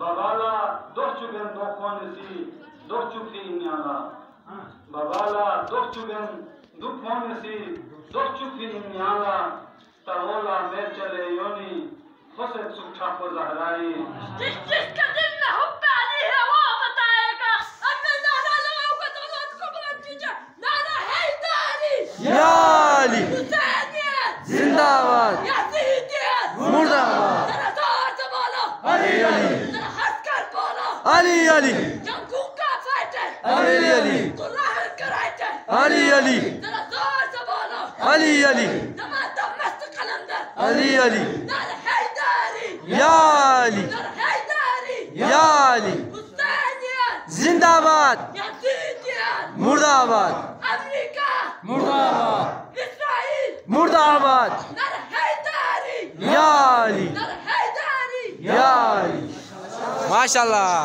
Babala doçugen dokonesi doçuki inyala Babala doçugen dokonesi doçuki inyala Taola merchale yoni khoset sukhapo zahrai जिस जिसका दिल में हुब्ब अली है वो बताएगा अब मैं नारा लगाऊंगा तो रात को बुलंद कीजिए नारा हैदरी या अली हुसैनियत जिंदाबाद यजीदियत मुर्दाबाद जरा जोर से बोलो अली अली जरा हंसकर बोलो अली अली जंगूका फाइटर अली अली कुरान कराइटर अली अली जरा जोर से बोलो अली अली जमात मस्त कलंदर अली अली नारा हैदरी या अली नारा हैदरी या अली हुसैनियत जिंदाबाद यजीदियत मुर्दाबाद अमेरिका मुर्दाबाद इस्राइल मुर्दाबाद नारा हैदरी या अली नारा हैदरी या अली माशाल्लाह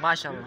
माशाल्लाह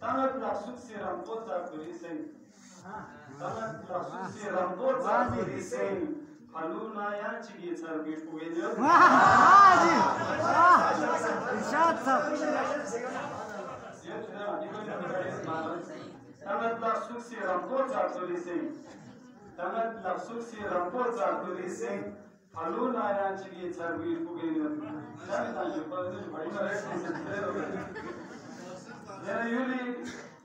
Tamat laksuk si rampoza kuriseng. Tamat laksuk si rampoza kuriseng. Haluna yan chigi sargish pugenyo. Hadi. İrşad sab. Tamat laksuk si rampoza kuriseng. Tamat laksuk si rampoza kuriseng. Haluna yan chigi sargish pugenyo.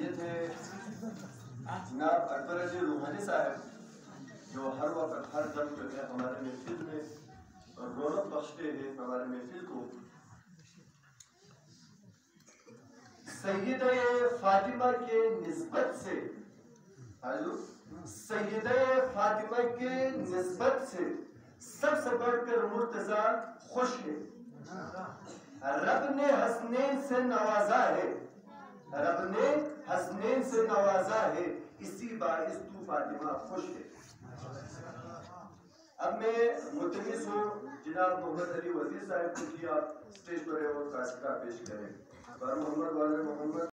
ये थे जनाब अकबर अली रूहानी साहब जो हर वक्त हर दम जो है हमारे महफिल में रौनक बख्शते हैं हमारे महफिल को। सैयदा फातिमा के निस्बत से सैयदा फातिमा के निस्बत से सबसे बढ़कर मुर्तजा खुश है। रब ने हसनैन से नवाजा है, रब ने हसनैन से नवाजा है, इसी बाइस तू फातिमा खुश है। अब मैं मुतमिस हूँ जनाब मोहम्मद अली वजीर साहब को कि आप स्टेज पर और कासिका पेश करें। मोहम्मद वाले मोहम्मद